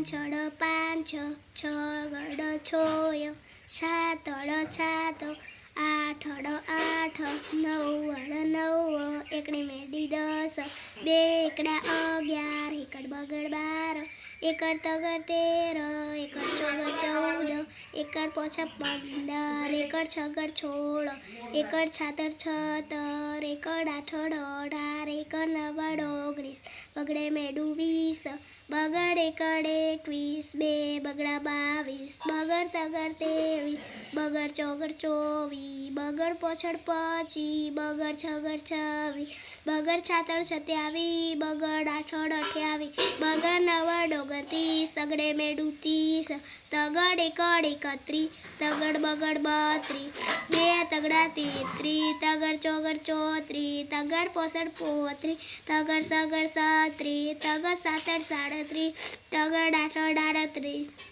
પાંછડ પાંછ છગડ છોય સાતડ સાત આઠડ આઠ નવડ નવ એકડી મેડી 10 બે એકડા 11 એકડ બગડ 12 એકડ તગડ 13 એકડ ચોગડ 14 એકડ પોછ 15 એકડ છગડ 16 એકડ છાતર 76 એકડ આઠડ 18 એકડ નવડ 19 બગડે મેડું 20 બગડ એકડ 21 બે બગડા 22 બગડ તગડ 23 બગડ ચોગડ 24 બગડ પોછડ 25 બગડ છગડ 26 બગડ છાતર 27 બગડ આઠડ 28 બગડ નવડ 29 તગડે મેડું 30 તગડ એકડ 31 તગડ બગડ 32 બે તગડા 33 તગડ ચોગડ 34 તગડ પોસડ 35 તગડ સગડ 37 તગડ સાતડ 37 તગડ આઠડ 38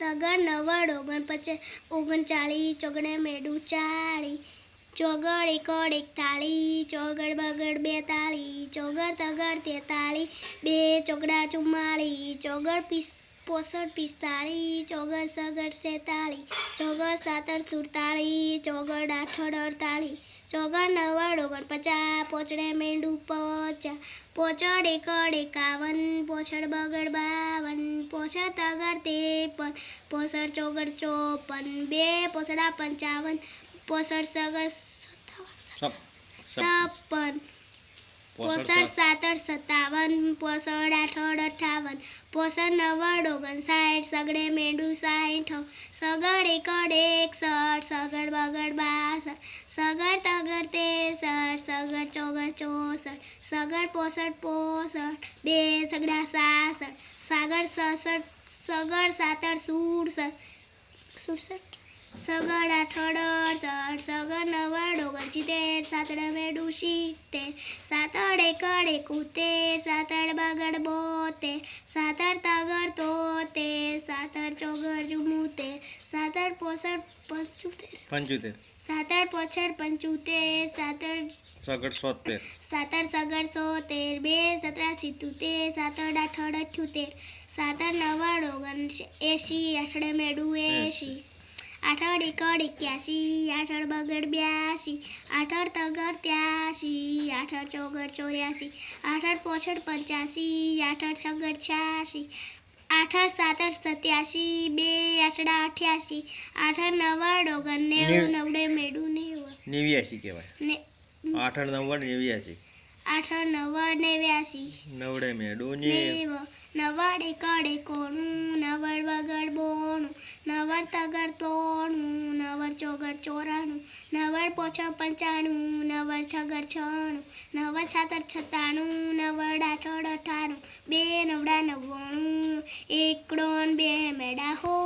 તગડ નવડ 39 ચોગડે મેડું 40 ચોગડ એકડ 41 ચોગડ બગડ 42 ચોગડ તગડ 43 બે ચોગડા 44 ચોગડ પોસડ 45 ચોગડ સગડ 46 ચોગડ સાતડ 47 ચોગડ આઠડ 48 ચોગડ નવડ 49 પોચડે મેંડું 50 પોચડ એકડ 51 પોછડ બગડ 52 પોછડ તગડ 53 પોસડ ચોગડ 54 બે પોસડા 55 પોસડ સગડ 56 પોસડ સાતડ 57 પોસડ આઠડ 58 પોસડ નવડ 59 સગડે મેંડું 60 સગડ એકડ 61 સગડ બગડ 62 સગડ તગડ 63 સગડ ચોગડ 64 સગડ પોસડ 65 બે સગડા 66 સાગડ 66 સગડ સાતડ 67 સગડ આઠડ 68 સગડ નવડ 79 સાતડ મેડું 70 સાતડ એકડ 71 સાતડ બગડ 72 સાતડ તગડ 73 સાતડ ચોગડ 74 સાતડ પોસડ 75 સાતડ પોછડ 75 સાતડ સગડ 70 બે સતરા 77 સાતડ આઠડ 78 સાતડ નવડ 79 આઠડે મેડું 80 આઠડ એકડ 81 આઠડ બગડ 82 આઠડ તગડ 83 આઠડ ચોગડ 84 આઠડ પોછડ 85 આઠડ સગડ 86 આઠડ સાતડ 87 બે આઠડા 88 આઠડ નવડ 99 નવડે મેડું 89 કહેવાય આઠડ નવડ 89 આઠડ નવડ 89 નવડે મેડું 90 નવડ એકડ 91 નવડ બગડ 92 નવડ તગડ 93 નવડ ચોગડ 94 નવડ પોછડ 95 નવડ છગડ 96 નવડ છાતર 96 નવડ આઠડ 98 બે નવડા 99 એકડો બે મેડા હો